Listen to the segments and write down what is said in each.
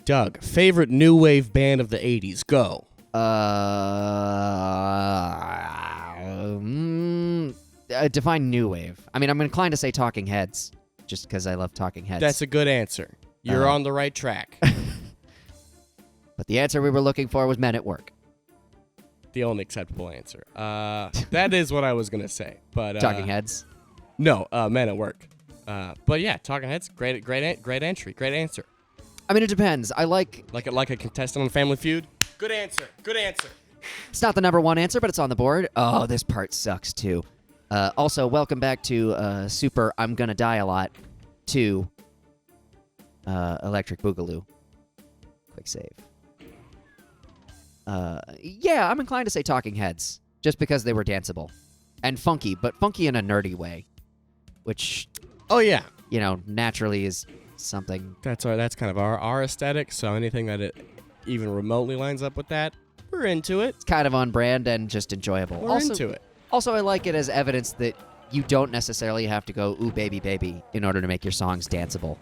Doug, favorite new wave band of the 80s. Go. Define new wave. I mean, I'm inclined to say Talking Heads, just because I love Talking Heads. That's a good answer. You're on the right track. But the answer we were looking for was Men at Work. The only acceptable answer. That is what I was gonna say. But Talking Heads. No, Men at Work. But yeah, Talking Heads. Great entry. Great answer. I mean, it depends. I like a contestant on Family Feud. Good answer. Good answer. It's not the number one answer, but it's on the board. Oh, this part sucks too. Also, welcome back to Super I'm Gonna Die a Lot 2 Electric Boogaloo. Quick save. Yeah, I'm inclined to say Talking Heads, just because they were danceable. And funky, but funky in a nerdy way. Which, oh yeah, naturally is something. That's kind of our aesthetic, so anything that it even remotely lines up with that, we're into it. It's kind of on brand and just enjoyable. We're into it. Also, I like it as evidence that you don't necessarily have to go, ooh, baby, baby, in order to make your songs danceable.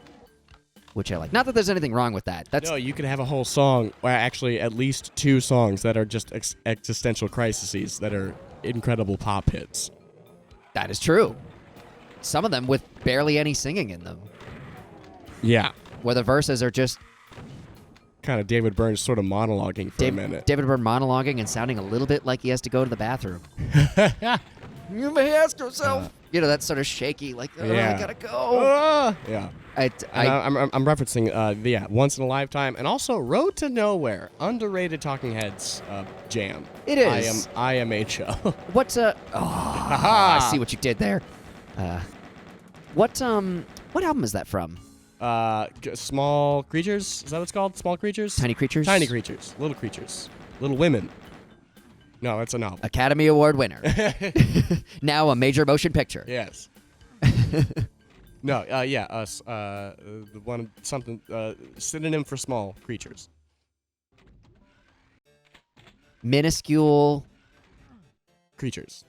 Which I like. Not that there's anything wrong with that. No, you can have a whole song, or actually at least 2 songs that are just existential crises that are incredible pop hits. That is true. Some of them with barely any singing in them. Yeah. Where the verses are just kind of David Byrne sort of monologuing for a minute. David Byrne monologuing and sounding a little bit like he has to go to the bathroom. You may ask yourself. That sort of shaky, like, I gotta go. Yeah. I'm referencing, Once in a Lifetime, and also Road to Nowhere, underrated Talking Heads jam. It is. IMHO. What's I see what you did there. What album is that from? Small Creatures? Is that what it's called? Small Creatures? Tiny Creatures? Tiny Creatures. Little Creatures. Little Women. No, that's a novel. Academy Award winner. Now a major motion picture. Yes. No, the one, something, synonym for small creatures. Minuscule. Creatures.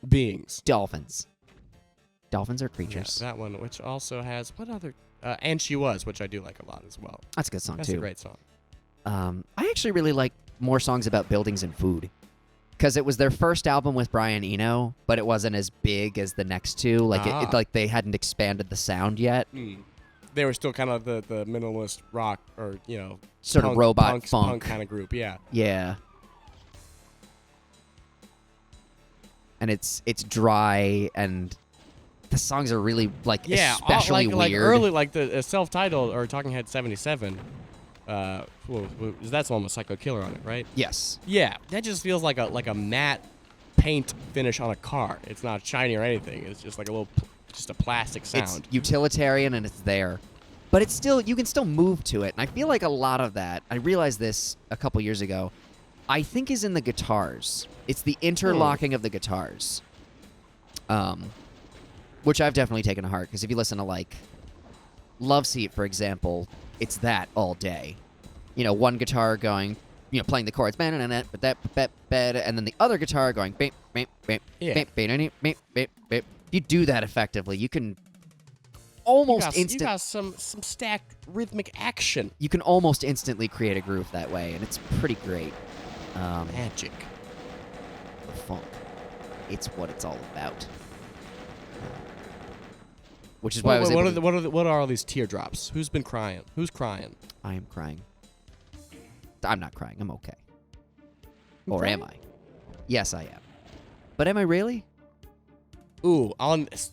Beings. Dolphins. Dolphins are creatures. Yeah, that one, which also has, what other, And She Was, which I do like a lot as well. That's a good song, That's too. That's a great song. I actually really like more songs about buildings and food. Because it was their first album with Brian Eno, but it wasn't as big as the next two. Like they hadn't expanded the sound yet. They were still kind of the minimalist rock, or sort of robot punk kind of group. Yeah. Yeah. And it's dry, and the songs are really especially weird. Like early, like the self-titled or Talking Head 77. That's the one with Psycho Killer on it, right? Yes. Yeah, that just feels like a matte paint finish on a car. It's not shiny or anything. It's just like just a plastic sound. It's utilitarian and it's there, but it's still, you can still move to it. And I feel like a lot of that, I realized this a couple years ago, I think is in the guitars. It's the interlocking of the guitars, which I've definitely taken to heart. Because if you listen to like Love Seat, for example, it's that all day. One guitar going, playing the chords, and then the other guitar going, If you do that effectively, you can almost You got some stacked rhythmic action. You can almost instantly create a groove that way, and it's pretty great. Magic. The funk. It's what it's all about. Which is why I was able to... What are all these teardrops? Who's been crying? Who's crying? I am crying. I'm not crying. I'm okay. Or crying? am I? Yes, I am. But am I really? Ooh,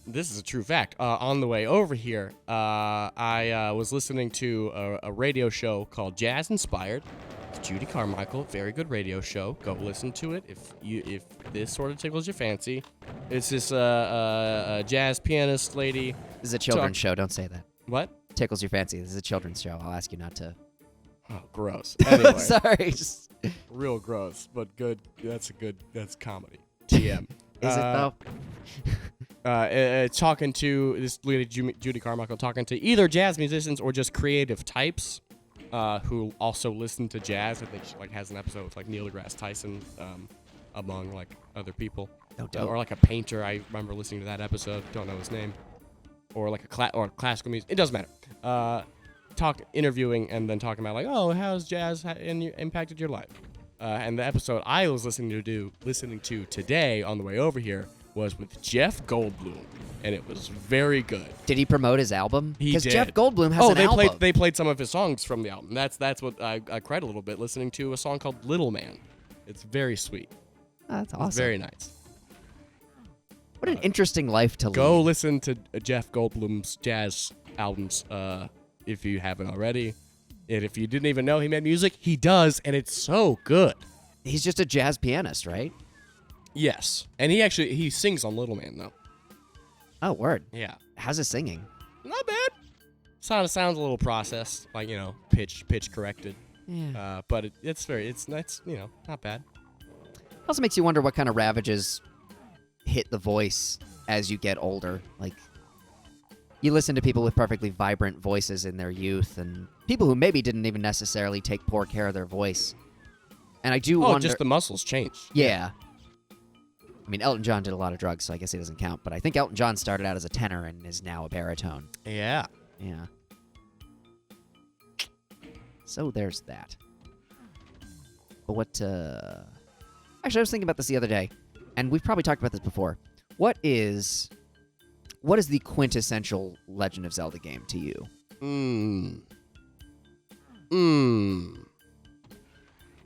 this is a true fact. On the way over here, I was listening to a radio show called Jazz Inspired. It's Judy Carmichael, very good radio show. Go listen to it if this sort of tickles your fancy. It's this jazz pianist lady. This is a children's show. Don't say that. What? Tickles your fancy. This is a children's show. I'll ask you not to. Oh, gross. Anyway, sorry. Real gross, but good. That's comedy. TM. Is it though? Talking to this lady, Judy Carmichael, talking to either jazz musicians or just creative types who also listen to jazz. I think she has an episode with Neil deGrasse Tyson among other people. Or a painter. I remember listening to that episode. Don't know his name. Or or classical music. It doesn't matter. interviewing and then talking about like, oh, how's jazz impacted your life? And the episode I was listening to today on the way over here was with Jeff Goldblum, and it was very good. Did he promote his album? He Because did. Jeff Goldblum has an album. They played some of his songs from the album. That's what I cried a little bit listening to a song called Little Man. It's very sweet. That's awesome. It's very nice. What an interesting life to Go lead. listen to Jeff Goldblum's jazz albums if you haven't already. And if you didn't even know he made music, he does, and it's so good. He's just a jazz pianist, right? Yes. And he sings on Little Man, though. Oh, word. Yeah. How's his singing? Not bad. Sounds a little processed, like, pitch corrected. Yeah. But it's not bad. Also makes you wonder what kind of ravages hit the voice as you get older. Like, you listen to people with perfectly vibrant voices in their youth, and people who maybe didn't even necessarily take poor care of their voice. And I do wonder... just the muscles change. Yeah. I mean, Elton John did a lot of drugs, so I guess he doesn't count. But I think Elton John started out as a tenor and is now a baritone. Yeah. Yeah. So there's that. But what, Actually, I was thinking about this the other day, and we've probably talked about this before. What is the quintessential Legend of Zelda game to you?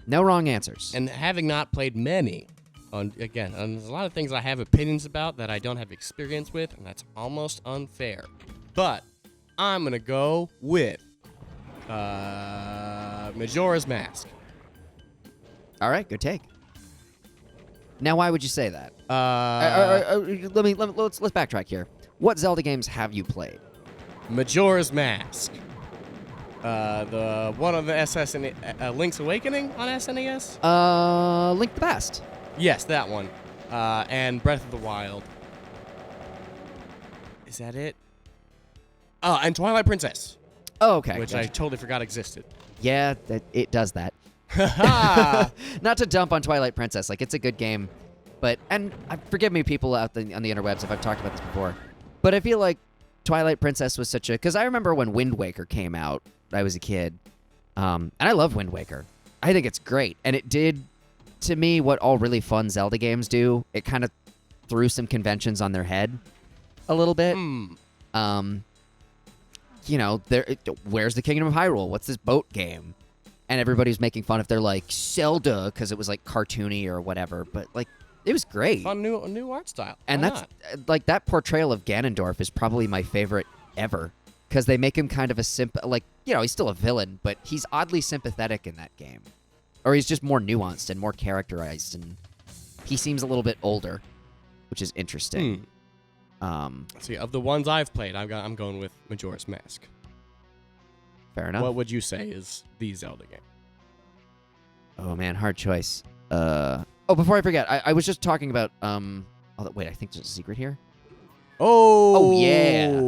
No wrong answers. And having not played many, there's a lot of things I have opinions about that I don't have experience with, and that's almost unfair. But I'm going to go with Majora's Mask. All right, good take. Now, why would you say that? Let's backtrack here. What Zelda games have you played? Majora's Mask. The one on the Link's Awakening on SNES? Link to the Past. Yes, that one. And Breath of the Wild. Is that it? Oh, and Twilight Princess. Oh, okay. Which I totally forgot existed. Yeah, it does that. Not to dump on Twilight Princess. Like, it's a good game. And forgive me, people on the interwebs, if I've talked about this before. But I feel like Twilight Princess was such a... Because I remember when Wind Waker came out, I was a kid. And I love Wind Waker. I think it's great. And it did, to me, what all really fun Zelda games do. It kind of threw some conventions on their head a little bit. Where's the Kingdom of Hyrule? What's this boat game? And everybody's making fun if they're like Zelda because it was like cartoony or whatever. But like, it was great. Fun new art style. And Why that's not? like that portrayal of Ganondorf is probably my favorite ever because they make him kind of a he's still a villain, but he's oddly sympathetic in that game, or he's just more nuanced and more characterized, and he seems a little bit older, which is interesting. See, of the ones I've played, I'm going with Majora's Mask. Fair enough. What would you say is the Zelda game? Oh man, hard choice. Before I forget, I was just talking about wait, I think there's a secret here. Oh yeah.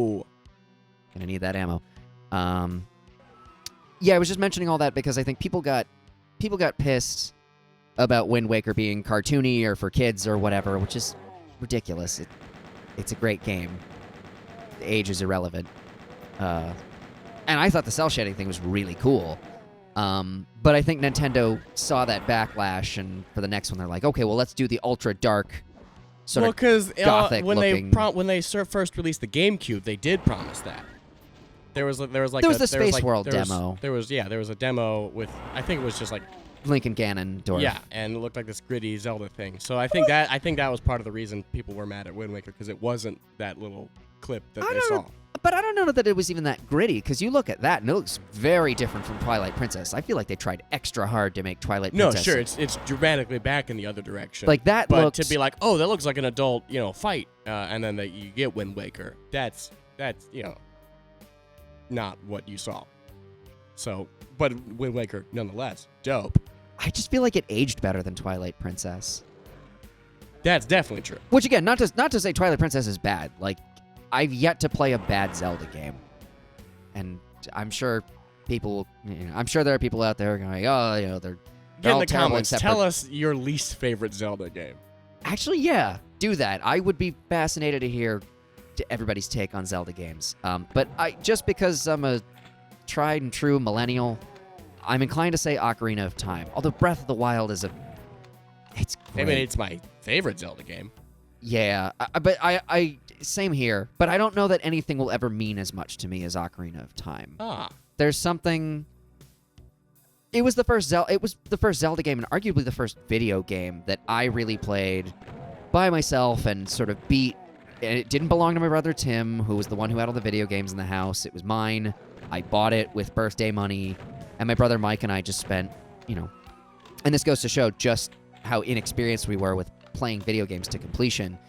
Gonna need that ammo. Yeah, I was just mentioning all that because I think people got pissed about Wind Waker being cartoony or for kids or whatever, which is ridiculous. It's a great game. The age is irrelevant. And I thought the cell shading thing was really cool. But I think Nintendo saw that backlash, and for the next one, they're like, okay, well, let's do the ultra dark, sort of gothic looking. When they first released the GameCube, they did promise that. There was the Space World demo. There was a demo with, I think it was just like Link and Ganondorf. Yeah, and it looked like this gritty Zelda thing. So I think that was part of the reason people were mad at Wind Waker, because it wasn't that little clip that they saw. But I don't know that it was even that gritty, because you look at that, and it looks very different from Twilight Princess. I feel like they tried extra hard to make Twilight Princess. No, sure, it's dramatically back in the other direction. Like that but looks... to be like, oh, that looks like an adult, fight, and then you get Wind Waker. That's not what you saw. So, but Wind Waker, nonetheless, dope. I just feel like it aged better than Twilight Princess. That's definitely true. Which again, not to say Twilight Princess is bad. Like, I've yet to play a bad Zelda game, and I'm sure I'm sure there are people out there going, oh, they're Get in all the terrible comments. except Tell for... us your least favorite Zelda game. Actually, yeah, do that. I would be fascinated to hear everybody's take on Zelda games. But just because I'm a tried and true millennial, I'm inclined to say Ocarina of Time. Although Breath of the Wild is it's great. I mean, it's my favorite Zelda game. Yeah, but I same here. But I don't know that anything will ever mean as much to me as Ocarina of Time. Ah. There's something. It was the first Zelda game, and arguably the first video game that I really played by myself and sort of beat. And it didn't belong to my brother Tim, who was the one who had all the video games in the house. It was mine. I bought it with birthday money, and my brother Mike and I just spent, and this goes to show just how inexperienced we were with playing video games to completion.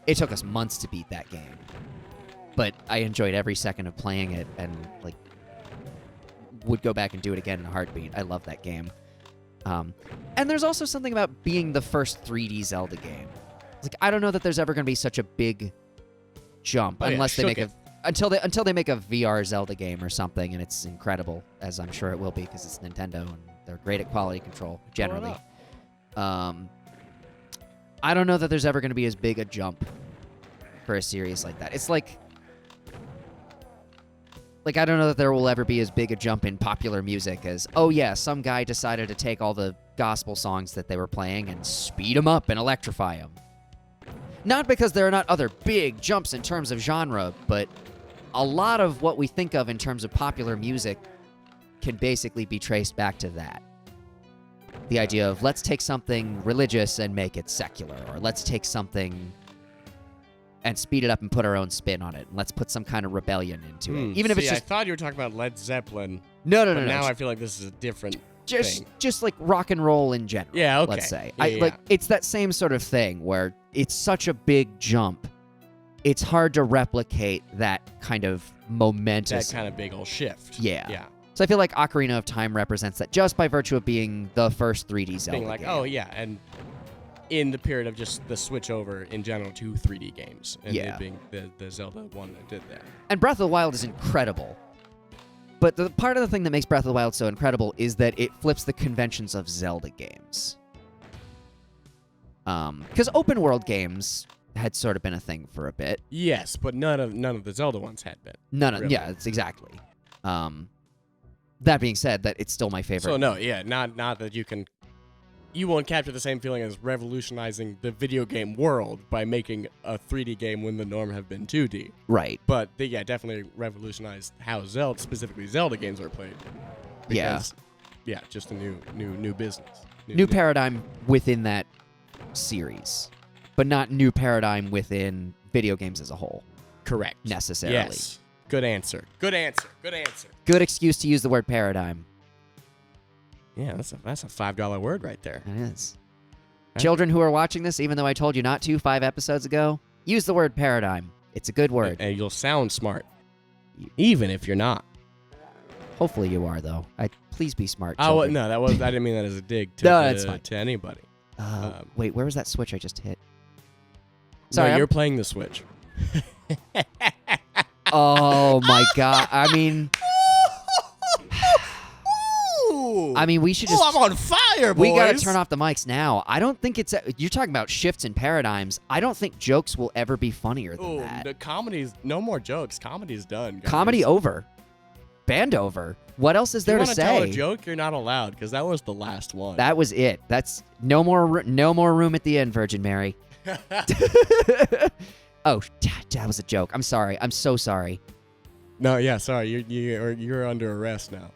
It took us months to beat that game, but I enjoyed every second of playing it, and would go back and do it again in a heartbeat. I love that game. And there's also something about being the first 3D Zelda game. I don't know that there's ever going to be such a big jump unless they make until they make a VR Zelda game or something, and it's incredible, as I'm sure it will be because it's Nintendo and they're great at quality control generally. I don't know that there's ever going to be as big a jump for a series like that. It's like I don't know that there will ever be as big a jump in popular music as, oh yeah, some guy decided to take all the gospel songs that they were playing and speed them up and electrify them. Not because there are not other big jumps in terms of genre, but a lot of what we think of in terms of popular music can basically be traced back to that. The idea of, let's take something religious and make it secular, or let's take something and speed it up and put our own spin on it. And let's put some kind of rebellion into it. Even if it's just... I thought you were talking about Led Zeppelin. No. Now I feel like this is a different thing. Just like rock and roll in general. Yeah, okay. Let's say. Yeah. It's that same sort of thing where it's such a big jump. It's hard to replicate that kind of momentous... That kind of big old shift. Yeah. Yeah. So I feel like Ocarina of Time represents that just by virtue of being the first 3D Zelda Being like, game. oh yeah, and in the period of just the switch over in general to 3D games. And Yeah. it being the Zelda one that did that. And Breath of the Wild is incredible. But the part of the thing that makes Breath of the Wild so incredible is that it flips the conventions of Zelda games. Because open world games had sort of been a thing for a bit. Yes, but none of the Zelda ones had been. Really. Yeah, it's exactly. That being said, that it's still my favorite. So no, yeah, not that you won't capture the same feeling as revolutionizing the video game world by making a 3D game when the norm have been 2D. Right. But they, definitely revolutionized how specifically Zelda games are played. Because, just a new business. New paradigm within that series, but not new paradigm within video games as a whole. Correct. Necessarily. Yes. Good answer. Good excuse to use the word paradigm. Yeah, that's a $5 word right there. It is. Children who are watching this, even though I told you not to 5 episodes ago, use the word paradigm. It's a good word. And you'll sound smart, even if you're not. Hopefully you are, though. Please be smart. Oh children. no, I didn't mean that as a dig to, No, that's fine. to anybody. Wait, where was that switch I just hit? Sorry, Sorry, you're playing the Switch. Oh my god! I mean, we should just. Oh, I'm on fire, boys. We gotta turn off the mics now. I don't think it's. You're talking about shifts in paradigms. I don't think jokes will ever be funnier than that. The comedy's no more jokes. Comedy's done. Guys. Comedy over. Band over. What else is there to If you want to tell say? a joke, you're not allowed because that was the last one. That was it. That's no more room at the end, Virgin Mary. Oh, that was a joke. I'm sorry. I'm so sorry. No, yeah, sorry. You're under arrest now.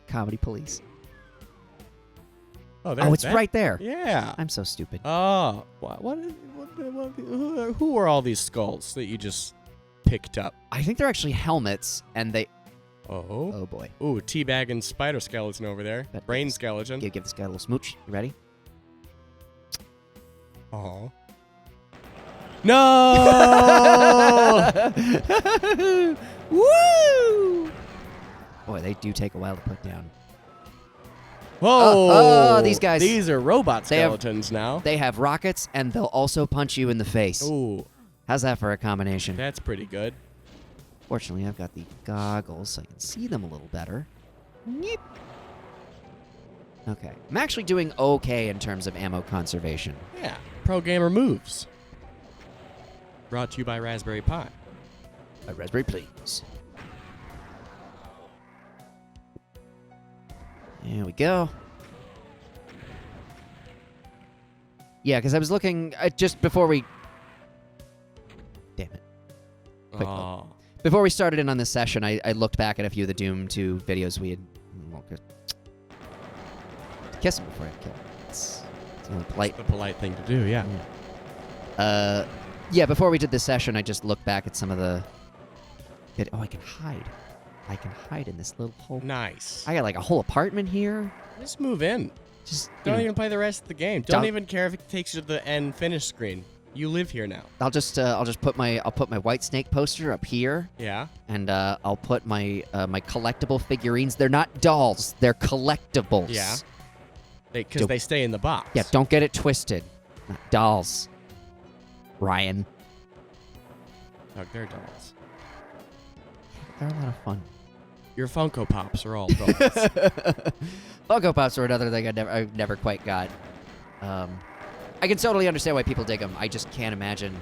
Comedy police. Oh, it's right there. Yeah. I'm so stupid. Oh, who are all these skulls that you just picked up? I think they're actually helmets, and they. Oh. Oh boy. Ooh, teabagging spider skeleton over there. Brain skeleton. Give this guy a little smooch. You ready? Oh. No! Woo! Boy, they do take a while to put down. Whoa! Oh, these guys. These are robot skeletons now. They have rockets, and they'll also punch you in the face. Ooh. How's that for a combination? That's pretty good. Fortunately, I've got the goggles so I can see them a little better. Yeep. Okay. I'm actually doing okay in terms of ammo conservation. Yeah. Pro Gamer Moves. Brought to you by Raspberry Pi. A Raspberry, please. There we go. Yeah, because I was looking just before we. Damn it. Quick look. Oh. Before we started in on this session, I looked back at a few of the Doom 2 videos we had. Well, kiss him before I kill him. It's only polite. The polite thing to do, yeah. Yeah, before we did this session, I just looked back at some of the. Oh, I can hide. I can hide in this little hole. Nice. I got like a whole apartment here. Just move in. Just Don't even play the rest of the game. Don't Don't- even care if it takes you to the end finish screen. You live here now. I'll just put my White Snake poster up here, Yeah. and I'll put my my collectible figurines. They're not dolls. They're collectibles. Yeah. Because Don't- they stay in the box. Yeah. Don't get it twisted. Not dolls. Ryan. Oh, they're dolls. They're a lot of fun. Your Funko Pops are all dolls. Funko Pops are another thing I never quite got. I can totally understand why people dig them. I just can't imagine.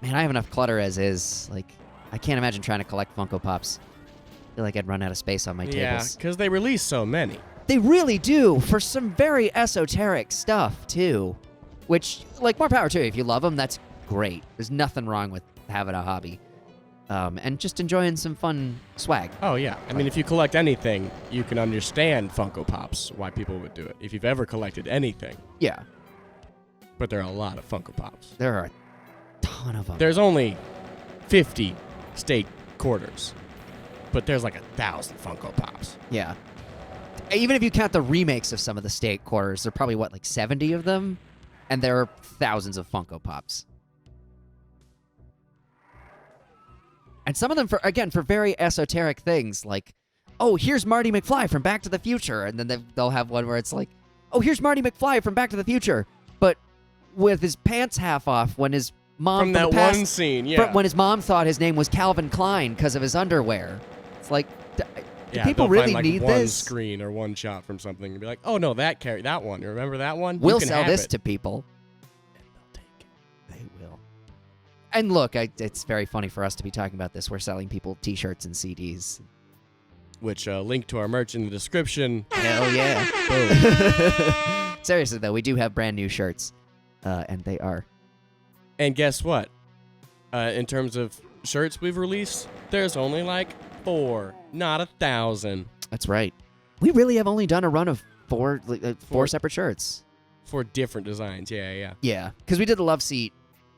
Man, I have enough clutter as is. Like, I can't imagine trying to collect Funko Pops. I feel like I'd run out of space on my Yeah, tables. because they release so many. They really do, for some very esoteric stuff, too. Which, like, more power to you. If you love them, that's great. There's nothing wrong with having a hobby. And just enjoying some fun swag. Oh, yeah. I mean, if you collect anything, you can understand Funko Pops, why people would do it. If you've ever collected anything. Yeah, But there are a lot of Funko Pops. there are a ton of them. There's only 50 state quarters. But there's like 1,000 Funko Pops. Yeah. Even if you count the remakes of some of the state quarters, there are probably, like 70 of them? And there are thousands of Funko Pops. And some of them, for very esoteric things, like, oh, here's Marty McFly from Back to the Future. And then they'll have one where it's like, oh, here's Marty McFly from Back to the Future, but with his pants half off when his mom... From that the past, one scene, yeah. When his mom thought his name was Calvin Klein because of his underwear. It's like, do Yeah, people they'll really find, like, need one this? screen or one shot from something and be like, oh, no, that one. You remember that one? We'll You can sell have this it. to people. They'll take it. They will. And look, it's very funny for us to be talking about this. We're selling people T-shirts and CDs. Which, link to our merch in the description. Hell yeah. Boom. Seriously, though, we do have brand new shirts. And they are. And guess what? In terms of shirts we've released, there's only like 4, not 1,000. That's right. We really have only done a run of four Four. separate shirts. For different designs, yeah. Yeah, because we did the love seat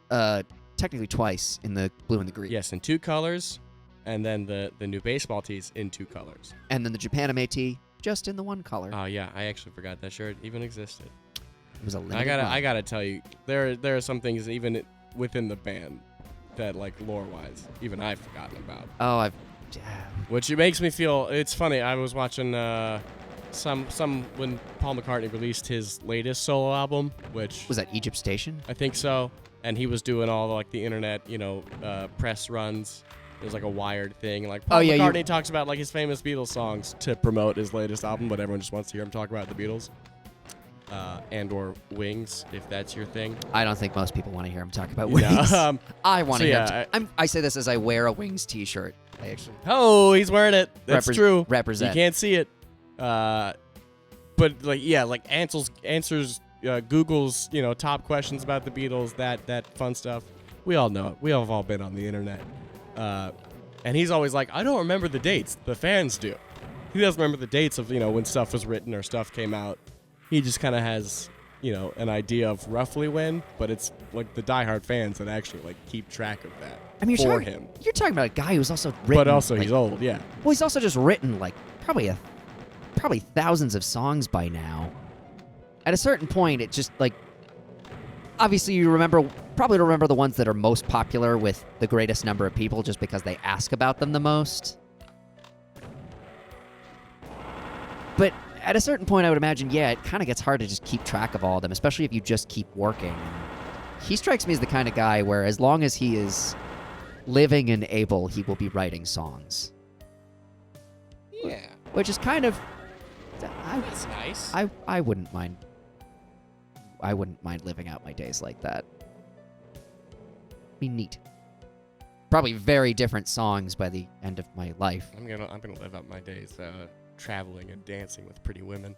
technically twice in the blue and the green. Yes, in 2 colors, and then the new baseball tees in 2 colors. And then the Japanime tee just in the one color. Oh yeah, I actually forgot that shirt even existed. It was a limited I run. gotta tell you, there are some things even within the band that, like, lore-wise, even I've forgotten about. Oh, Which it makes me feel. It's funny. I was watching some when Paul McCartney released his latest solo album, which was that Egypt Station? I think so, and he was doing all the internet, press runs. It was like a Wired thing. Like Paul Oh, yeah, McCartney talks about like his famous Beatles songs to promote his latest album, but everyone just wants to hear him talk about the Beatles. And/or Wings, if that's your thing. I don't think most people want to hear him talk about You Wings. know, I want to so hear yeah, him. I say this as I wear a Wings T-shirt. I actually Oh, he's wearing it. That's true. represent. You can't see it. But answers Google's top questions about the Beatles, that fun stuff. We all know it. We have all been on the internet. And he's always like, I don't remember the dates. The fans do. He doesn't remember the dates of when stuff was written or stuff came out. He just kind of has an idea of roughly when, but it's like the diehard fans that actually keep track of that for him. You're talking about a guy who's also written. But also he's old, yeah. Well, he's also just written probably thousands of songs by now. At a certain point, it just obviously you probably remember the ones that are most popular with the greatest number of people just because they ask about them the most. But at a certain point, I would imagine, it kind of gets hard to just keep track of all of them, especially if you just keep working. He strikes me as the kind of guy where as long as he is living and able, he will be writing songs. Yeah. Which is kind of... That's nice. I wouldn't mind. I wouldn't mind living out my days like that. Be neat. Probably very different songs by the end of my life. I'm gonna live out my days traveling and dancing with pretty women.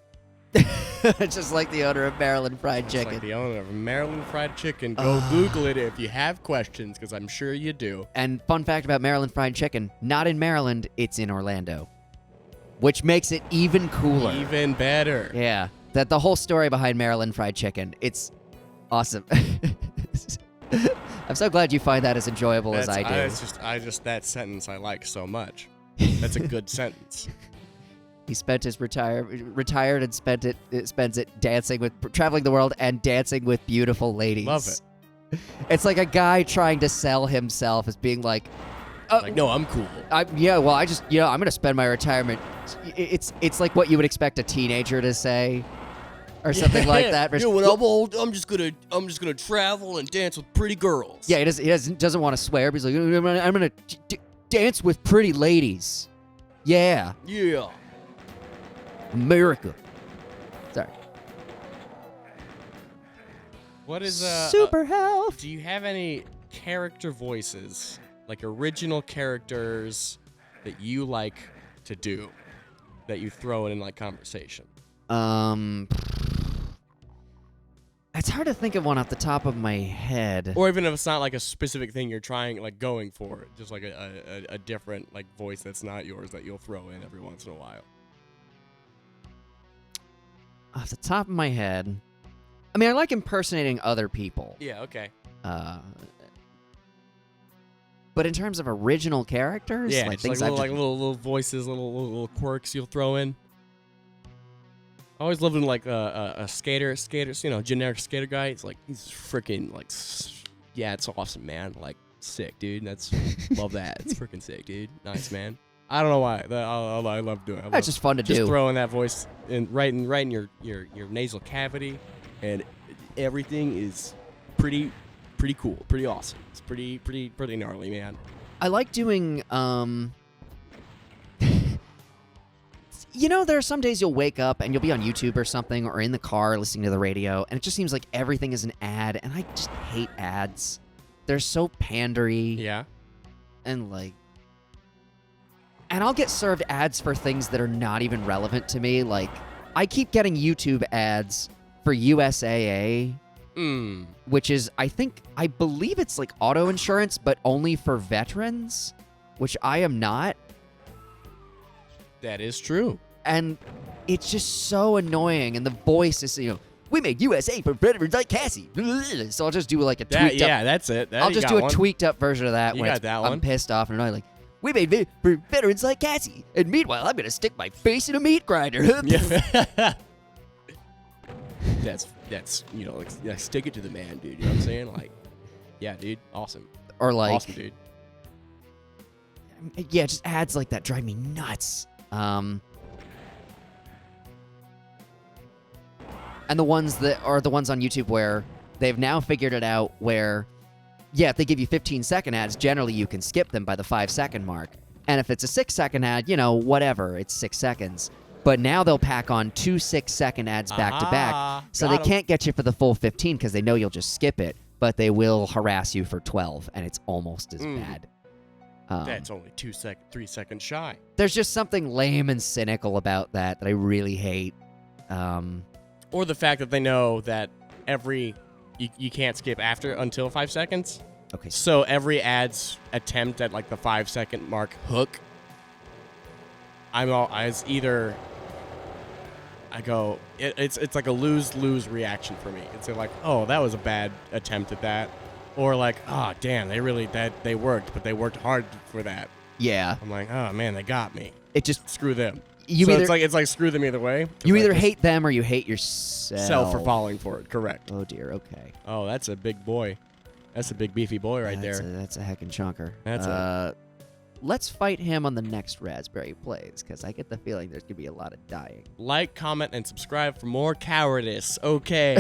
Just like the owner of Maryland Fried It's Chicken. like the owner of Maryland Fried Chicken. Go Google it if you have questions, because I'm sure you do. And fun fact about Maryland Fried Chicken, not in Maryland, it's in Orlando. Which makes it even cooler. Even better. Yeah. That the whole story behind Maryland Fried Chicken, it's awesome. I'm so glad you find that as enjoyable as I do. I just that sentence I like so much. That's a good sentence. He spent his retired and spends it traveling the world and dancing with beautiful ladies. Love it. It's like a guy trying to sell himself as being like, Like, no, I'm cool. I'm gonna spend my retirement. It's like what you would expect a teenager to say, or something like that. Yeah, when I'm old, I'm just gonna travel and dance with pretty girls. Yeah, he doesn't want to swear, but he's like, I'm gonna dance with pretty ladies. Yeah, Yeah. America. Sorry. What is Super health? do you have any character voices, like original characters that you like to do, that you throw in like conversation? It's hard to think of one off the top of my head. Or even if it's not like a specific thing you're trying, like going for, just like a different like voice that's not yours that you'll throw in every once in a while. Off the top of my head, I mean, I like impersonating other people. Yeah, okay. But in terms of original characters, Yeah, like just things like I've little voices, little quirks you'll throw in. I always loved when like a skater, generic skater guy. He's freaking like, yeah, it's awesome, man. Like, sick, dude. Love that. It's freaking sick, dude. Nice, man. I don't know why. I love doing it. That's just fun to do. Just throwing that voice right in your nasal cavity, and everything is pretty cool, pretty awesome. It's pretty gnarly, man. I like doing, there are some days you'll wake up and you'll be on YouTube or something, or in the car listening to the radio, and it just seems like everything is an ad, and I just hate ads. They're so pandery. Yeah. And I'll get served ads for things that are not even relevant to me. Like, I keep getting YouTube ads for USAA, which is, I believe it's like auto insurance, but only for veterans, which I am not. That is true. And it's just so annoying. And the voice is, we make USA for veterans like Cassie. So I'll just do like a tweaked up. Yeah, that's it. I'll just do a tweaked up version of that. You when got that I'm one. pissed off and annoyed. Like, we made for veterans like Cassie. And meanwhile, I'm going to stick my face in a meat grinder. Yeah. That's like, stick it to the man, dude. You know what I'm saying? Like, yeah, dude, awesome. Or like, Awesome, dude. yeah, just ads like that drive me nuts. And the ones that are the ones on YouTube where they've now figured it out where, yeah, if they give you 15-second ads, generally you can skip them by the 5-second mark. And if it's a 6-second ad, whatever, it's 6 seconds. But now they'll pack on 2 6-second ads back to back. So they can't get you for the full 15 because they know you'll just skip it, but they will harass you for 12, and it's almost as bad. That's only 3 seconds shy. There's just something lame and cynical about that I really hate. Or the fact that they know that you can't skip until 5 seconds. Okay. So every ad's attempt at like the 5-second mark hook, it's like a lose reaction for me. It's like, oh, that was a bad attempt at that. Or like, oh, damn, they worked, but they worked hard for that. Yeah. I'm like, oh man, they got me. It just Screw them. You either, it's like screw them either way. You like either hate them or you hate yourself. Self for falling for it. Correct. Oh dear. Okay. Oh, that's a big boy. That's a big beefy boy right there. That's a heckin' chunker. That's Let's fight him on the next Raspberry Plays, because I get the feeling there's gonna be a lot of dying. Like, comment, and subscribe for more cowardice. Okay.